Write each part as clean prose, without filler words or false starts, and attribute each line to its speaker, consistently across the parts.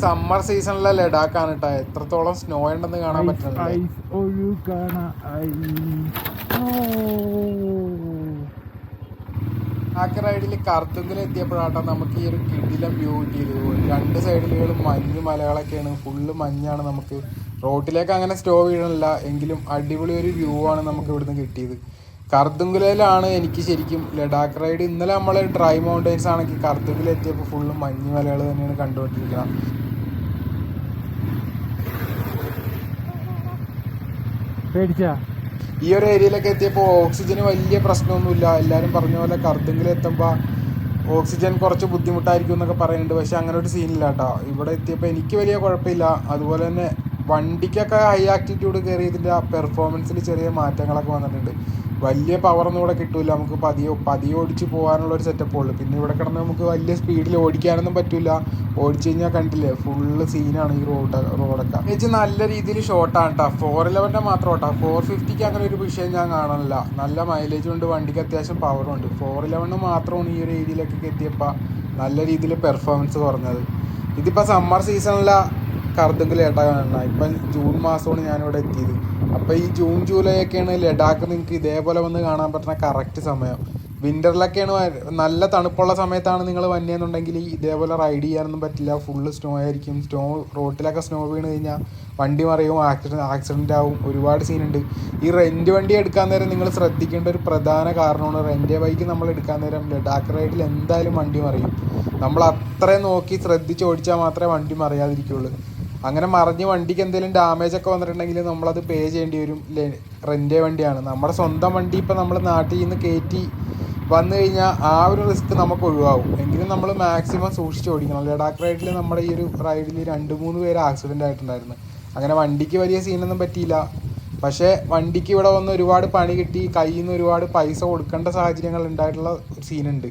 Speaker 1: Summer സീസണിലെ ലഡാക്കാണ് കേട്ടോ. എത്രത്തോളം സ്നോ ഉണ്ടെന്ന് കാണാൻ പറ്റുന്നുണ്ട്. ലഡാക്ക് റൈഡിൽ കർത്തുങ്കിൽ എത്തിയപ്പോഴാട്ടോ നമുക്ക് ഈ ഒരു കിടിലം വ്യൂ കിട്ടിയത്. രണ്ട് സൈഡിലുകളും മഞ്ഞ് മലകളൊക്കെയാണ്, ഫുള്ള് മഞ്ഞാണ്. നമുക്ക് റോട്ടിലേക്ക് അങ്ങനെ സ്റ്റോ വീഴണില്ല, എങ്കിലും അടിപൊളി ഒരു വ്യൂ ആണ് നമുക്ക് ഇവിടുന്ന് കിട്ടിയത്. കർത്തുങ്കിലാണ് എനിക്ക് ശരിക്കും ലഡാക്ക് റൈഡ്. ഇന്നലെ നമ്മൾ ഡ്രൈ മൗണ്ടൈൻസ് ആണെങ്കിൽ കർത്തുങ്കിൽ എത്തിയപ്പോൾ ഫുള്ള് മഞ്ഞ് മലകൾ തന്നെയാണ് കണ്ടുകൊണ്ടിരിക്കുന്നത്. ഈ ഒരു ഏരിയയിലൊക്കെ എത്തിയപ്പോൾ ഓക്സിജന് വലിയ പ്രശ്നമൊന്നുമില്ല. എല്ലാവരും പറഞ്ഞ പോലെ കർത്തുങ്കിൽ എത്തുമ്പോൾ ഓക്സിജൻ കുറച്ച് ബുദ്ധിമുട്ടായിരിക്കും എന്നൊക്കെ പറയുന്നുണ്ട്. പക്ഷെ അങ്ങനെ ഒരു സീനില്ല കേട്ടോ. ഇവിടെ എത്തിയപ്പോൾ എനിക്ക് വലിയ കുഴപ്പമില്ല. അതുപോലെ തന്നെ വണ്ടിക്കൊക്കെ ഹൈ ആക്ടിറ്റ്യൂഡ് കയറിയതിൻ്റെ ആ പെർഫോമൻസിൽ ചെറിയ മാറ്റങ്ങളൊക്കെ വന്നിട്ടുണ്ട്. വലിയ പവറൊന്നും ഇവിടെ കിട്ടില്ല. നമുക്ക് പതിയെ ഓടിച്ച് പോകാനുള്ളൊരു സെറ്റപ്പേ ഉള്ളൂ. പിന്നെ ഇവിടെ കിടന്ന് നമുക്ക് വലിയ സ്പീഡിൽ ഓടിക്കാനൊന്നും പറ്റില്ല. ഓടിച്ചു കഴിഞ്ഞാൽ കണ്ടില്ലേ, ഫുള്ള് സീനാണ് ഈ റോഡൊക്കെ. ചേച്ചി നല്ല രീതിയിൽ ഷോർട്ടാണ് കേട്ടോ. 411 മാത്രം കേട്ടോ. 450ക്ക് അങ്ങനെ ഒരു വിഷയം ഞാൻ കാണാനില്ല. നല്ല മൈലേജും ഉണ്ട്, വണ്ടിക്ക് അത്യാവശ്യം പവറും ഉണ്ട്. 411 മാത്രമാണ് ഈ ഒരു ഏരിയയിലേക്കൊക്കെ എത്തിയപ്പോൾ നല്ല രീതിയിൽ പെർഫോമൻസ് കുറഞ്ഞത്. ഇതിപ്പോൾ സമ്മർ സീസണിലെ കർത്തുങ്കിൽ ഏട്ടാ കാണണം. ഇപ്പം ജൂൺ മാസമാണ് ഞാനിവിടെ എത്തിയത്. അപ്പോൾ ഈ ജൂൺ ജൂലൈ ഒക്കെയാണ് ലഡാക്ക് നിങ്ങൾക്ക് ഇതേപോലെ വന്ന് കാണാൻ പറ്റുന്ന കറക്റ്റ് സമയം. വിൻ്ററിലൊക്കെയാണ് നല്ല തണുപ്പുള്ള സമയത്താണ് നിങ്ങൾ വന്നതെന്നുണ്ടെങ്കിൽ ഇതേപോലെ റൈഡ് ചെയ്യാനൊന്നും പറ്റില്ല. ഫുള്ള് സ്നോ ആയിരിക്കും. റോട്ടിലൊക്കെ സ്നോ വീണ് കഴിഞ്ഞാൽ വണ്ടി മറിയും, ആക്സിഡൻ്റ് ആവും, ഒരുപാട് സീനുണ്ട്. ഈ റെൻറ്റ് വണ്ടി എടുക്കാൻ നേരം നിങ്ങൾ ശ്രദ്ധിക്കേണ്ട ഒരു പ്രധാന കാരണമാണ് റെൻറ്റ് ബൈക്ക് നമ്മൾ എടുക്കാൻ നേരം ലഡാക്ക് റൈഡിൽ എന്തായാലും വണ്ടി മറിയും. നമ്മൾ അത്രയും നോക്കി ശ്രദ്ധിച്ച് ഓടിച്ചാൽ മാത്രമേ വണ്ടി മറിയാതിരിക്കുള്ളൂ. അങ്ങനെ മറിഞ്ഞ് വണ്ടിക്ക് എന്തെങ്കിലും ഡാമേജ് ഒക്കെ വന്നിട്ടുണ്ടെങ്കിൽ നമ്മളത് പേ ചെയ്യേണ്ടി വരും. റെൻറ്റ് വണ്ടിയാണ്. നമ്മുടെ സ്വന്തം വണ്ടി ഇപ്പോൾ നമ്മൾ നാട്ടിൽ നിന്ന് കയറ്റി വന്നു കഴിഞ്ഞാൽ ആ ഒരു റിസ്ക് നമുക്ക് ഒഴിവാകും. എങ്കിലും നമ്മൾ മാക്സിമം സൂക്ഷിച്ച് ഓടിക്കണം. ലഡാക്ക് റൈഡിൽ നമ്മുടെ ഈ ഒരു റൈഡിൽ 2-3 പേര് ആക്സിഡൻ്റ് ആയിട്ടുണ്ടായിരുന്നു. അങ്ങനെ വണ്ടിക്ക് വലിയ സീനൊന്നും പറ്റിയില്ല. പക്ഷേ വണ്ടിക്ക് ഇവിടെ വന്ന് ഒരുപാട് പണി കിട്ടി, കയ്യിൽ നിന്ന് ഒരുപാട് പൈസ കൊടുക്കേണ്ട സാഹചര്യങ്ങൾ ഉണ്ടായിട്ടുള്ള ഒരു സീനുണ്ട്.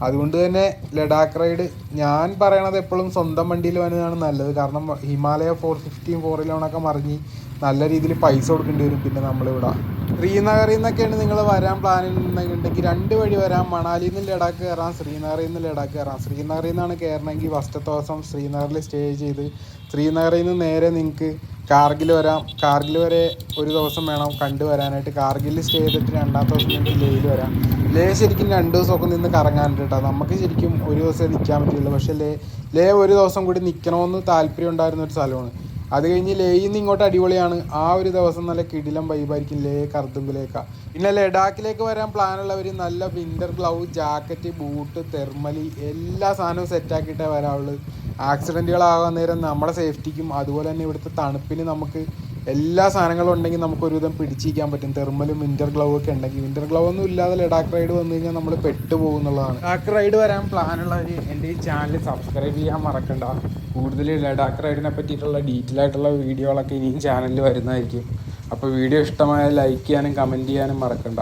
Speaker 1: അതുകൊണ്ട് തന്നെ ലഡാക്ക് റൈഡ് ഞാൻ പറയണത് എപ്പോഴും സ്വന്തം വണ്ടിയിൽ വരുന്നതാണ് നല്ലത്. കാരണം ഹിമാലയ 450 411 മറിഞ്ഞ് നല്ല രീതിയിൽ പൈസ കൊടുക്കേണ്ടി വരും. പിന്നെ നമ്മളിവിടെ ശ്രീനഗറിൽ നിന്നൊക്കെയാണ് നിങ്ങൾ വരാൻ പ്ലാൻ ഉണ്ടെങ്കിൽ 2 വഴി വരാം. മണാലിയിൽ നിന്ന് ലഡാക്ക് കയറാം, ശ്രീനഗറിൽ നിന്ന് ലഡാക്ക് കയറാം. ശ്രീനഗറിൽ നിന്നാണ് കയറണമെങ്കിൽ ഫസ്റ്റത്തെ ദിവസം ശ്രീനഗറിൽ സ്റ്റേ ചെയ്ത് ശ്രീനഗറിൽ നിന്ന് നേരെ നിങ്ങൾക്ക് കാർഗിൽ വരാം. കാർഗിൽ വരെ ഒരു ദിവസം വേണം കണ്ടുവരാനായിട്ട്. കാർഗിൽ സ്റ്റേ ചെയ്തിട്ട് 2ാമത്തെ ദിവസം നിങ്ങൾക്ക് ലേയിൽ വരാം. ലേ ശരിക്കും 2 ദിവസമൊക്കെ നിന്ന് കറങ്ങാനുണ്ട് കേട്ടോ. നമുക്ക് ശരിക്കും ഒരു ദിവസമേ നിൽക്കാൻ പറ്റുള്ളൂ. പക്ഷേ ലേ ഒരു ദിവസം കൂടി നിൽക്കണമെന്ന് താല്പര്യം ഉണ്ടായിരുന്ന ഒരു സ്ഥലമാണ്. അത് കഴിഞ്ഞ് ലേയിൽ നിന്ന് ഇങ്ങോട്ട് അടിപൊളിയാണ്. ആ ഒരു ദിവസം നല്ല കിടിലം വൈബായിരിക്കും ലേ കർത്തുങ്കിലേക്കാണ്. പിന്നെ ലഡാക്കിലേക്ക് വരാൻ പ്ലാനുള്ളവർ നല്ല winter glove, jacket, boot, thermally എല്ലാ സാധനവും സെറ്റാക്കിയിട്ടേ വരാവുള്ളൂ. ആക്സിഡൻറ്റുകളാകാൻ നേരം നമ്മുടെ സേഫ്റ്റിക്കും അതുപോലെ തന്നെ ഇവിടുത്തെ തണുപ്പിന് നമുക്ക് എല്ലാ സാധനങ്ങളും ഉണ്ടെങ്കിൽ നമുക്ക് ഒരുവിധം പിടിച്ചിരിക്കാൻ പറ്റും. തെർമലും വിൻ്റർ ഗ്ലൗ ഒക്കെ ഉണ്ടെങ്കിൽ. വിൻ്റർ ഗ്ലൗ ഒന്നും ഇല്ലാതെ ലഡാക്ക് റൈഡ് വന്നു കഴിഞ്ഞാൽ നമ്മൾ പെട്ടുപോകും എന്നുള്ളതാണ്. ലഡാക്ക് റൈഡ് വരാൻ പ്ലാനുള്ളവർ എൻ്റെ ഈ ചാനൽ സബ്സ്ക്രൈബ് ചെയ്യാൻ മറക്കണ്ട. കൂടുതൽ ലഡാക്ക് റൈഡിനെ പറ്റിയിട്ടുള്ള ഡീറ്റെയിൽ ആയിട്ടുള്ള വീഡിയോകളൊക്കെ ഇനിയും ചാനലിൽ വരുന്നതായിരിക്കും. അപ്പോൾ വീഡിയോ ഇഷ്ടമായാൽ ലൈക്ക് ചെയ്യാനും കമൻറ്റ് ചെയ്യാനും മറക്കണ്ട.